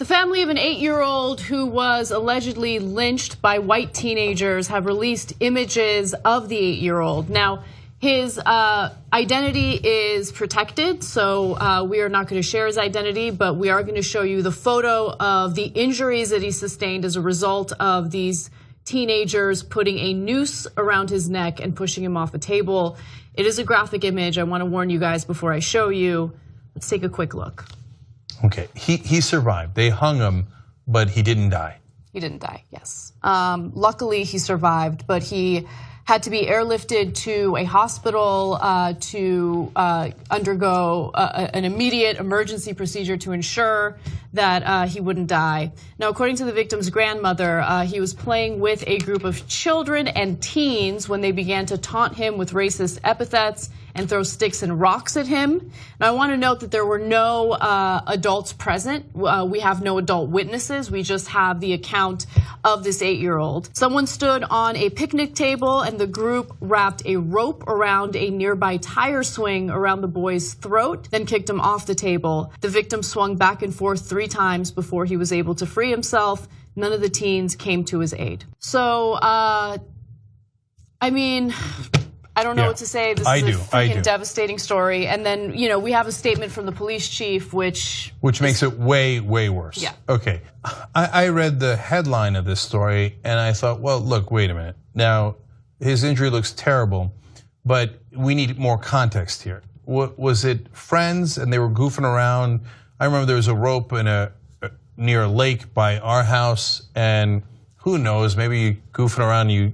The family of an 8-year-old who was allegedly lynched by white teenagers have released images of the 8-year-old. Now, his identity is protected, so we are not going to share his identity, but we are going to show you the photo of the injuries that he sustained as a result of these teenagers putting a noose around his neck and pushing him off a table. It is a graphic image. I want to warn you guys before I show you. Let's take a quick look. Okay, he survived. They hung him, but he didn't die. He didn't die, yes. Luckily, he survived, but he had to be airlifted to a hospital to undergo an immediate emergency procedure to ensure that he wouldn't die. Now, according to the victim's grandmother, he was playing with a group of children and teens when they began to taunt him with racist epithets and throw sticks and rocks at him. Now, I want to note that there were no adults present. We have no adult witnesses. We just have the account of this 8-year-old. Someone stood on a picnic table and the group wrapped a rope around a nearby tire swing around the boy's throat, then kicked him off the table. The victim swung back and forth 3 times before he was able to free himself. None of the teens came to his aid. So, I mean, I don't know what to say. This is a freaking devastating story. And then, we have a statement from the police chief, which makes it way, way worse. Yeah. Okay, I read the headline of this story and I thought, well, look, wait a minute. Now, his injury looks terrible, but we need more context here. Was it friends and they were goofing around? I remember there was a rope near a lake by our house, and who knows, maybe goofing around, you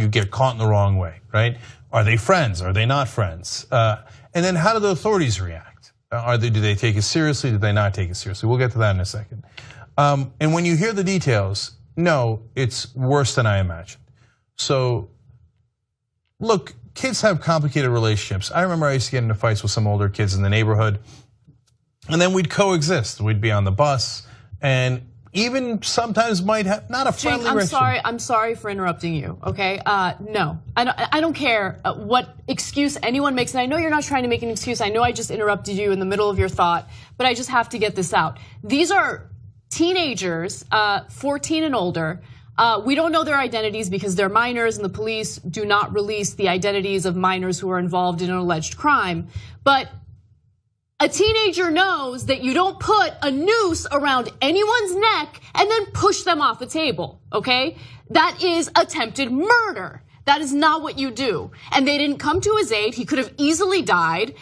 get caught in the wrong way, right? Are they friends? Are they not friends? And then how do the authorities react? Do they take it seriously? Do they not take it seriously? We'll get to that in a second. And when you hear the details, no, it's worse than I imagined. So, look, kids have complicated relationships. I remember I used to get into fights with some older kids in the neighborhood, and then we'd coexist. We'd be on the bus, and even sometimes might have not a friendly relationship. I'm sorry for interrupting you. Okay, no, I don't care what excuse anyone makes, and I know you're not trying to make an excuse. I know I just interrupted you in the middle of your thought, but I just have to get this out. These are teenagers, 14 and older. We don't know their identities because they're minors, and the police do not release the identities of minors who are involved in an alleged crime. But a teenager knows that you don't put a noose around anyone's neck and then push them off a table, okay? That is attempted murder. That is not what you do. And they didn't come to his aid. He could have easily died.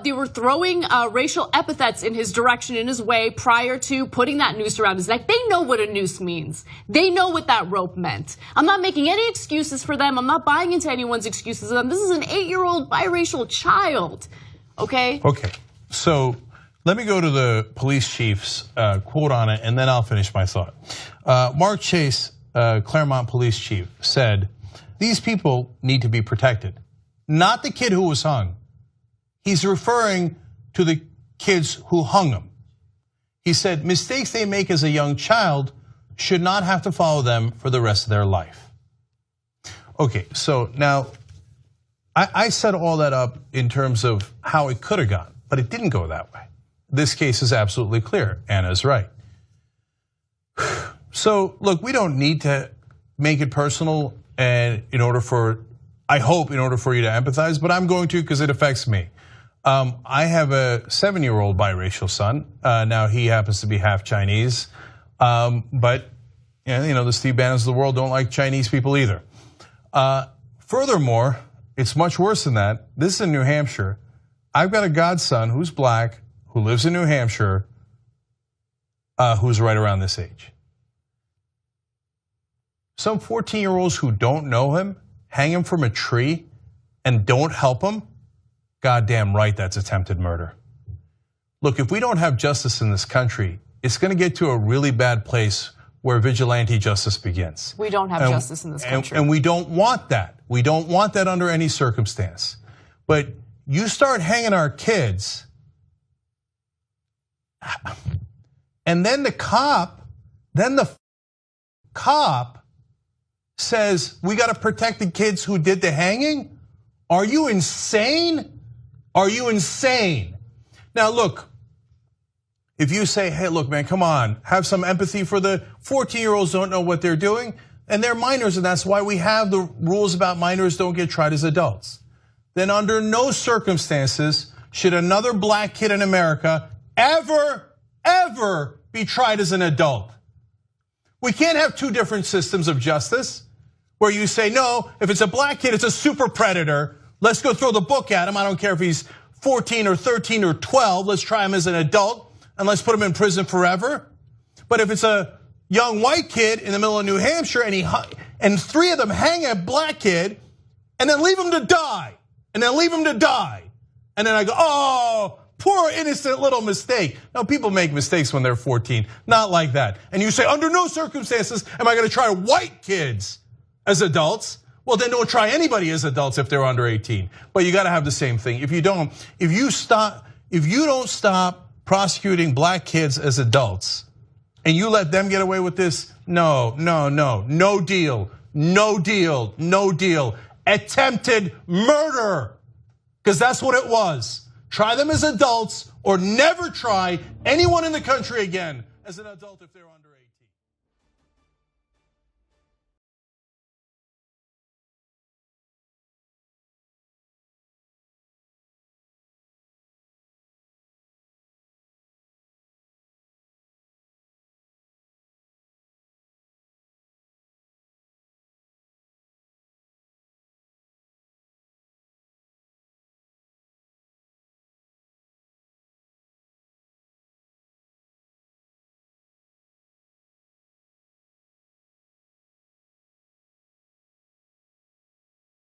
They were throwing racial epithets in his direction, in his way, prior to putting that noose around his neck. They know what a noose means. They know what that rope meant. I'm not making any excuses for them. I'm not buying into anyone's excuses for them. This is an 8-year-old biracial child, okay? Okay. So let me go to the police chief's quote on it, and then I'll finish my thought. Mark Chase, Claremont police chief, said, "These people need to be protected." Not the kid who was hung. He's referring to the kids who hung him. He said, "Mistakes they make as a young child should not have to follow them for the rest of their life." Okay, so now I set all that up in terms of how it could have gone. But it didn't go that way. This case is absolutely clear. Anna's right. So look, we don't need to make it personal, and I hope in order for you to empathize, but I'm going to because it affects me. I have a 7-year-old biracial son. Now he happens to be half Chinese, but the Steve Bannons of the world don't like Chinese people either. Furthermore, it's much worse than that. This is in New Hampshire. I've got a godson who's black, who lives in New Hampshire, who's right around this age. Some 14-year-olds who don't know him hang him from a tree and don't help him. Goddamn right, that's attempted murder. Look, if we don't have justice in this country, it's going to get to a really bad place where vigilante justice begins. We don't have justice in this country. And we don't want that. We don't want that under any circumstance. But you start hanging our kids, and then the cop says, we got to protect the kids who did the hanging? Are you insane? Are you insane? Now look, If you say, hey, look, man, come on, have some empathy for the 14-year-olds don't know what they're doing, and they're minors, and that's why we have the rules about minors don't get tried as adults. Then under no circumstances should another black kid in America ever be tried as an adult. We can't have two different systems of justice where you say, no, if it's a black kid, it's a super predator. Let's go throw the book at him. I don't care if he's 14 or 13 or 12. Let's try him as an adult and let's put him in prison forever. But if it's a young white kid in the middle of New Hampshire and three of them hang a black kid and then leave him to die, and then leave him to die. And then I go, oh, poor innocent little mistake. No, people make mistakes when they're 14, not like that. And you say, under no circumstances am I gonna try white kids as adults. Well, then don't try anybody as adults if they're under 18. But you gotta have the same thing. If you don't stop prosecuting black kids as adults and you let them get away with this, no deal. Attempted murder, because that's what it was. Try them as adults or never try anyone in the country again as an adult if they're under 18.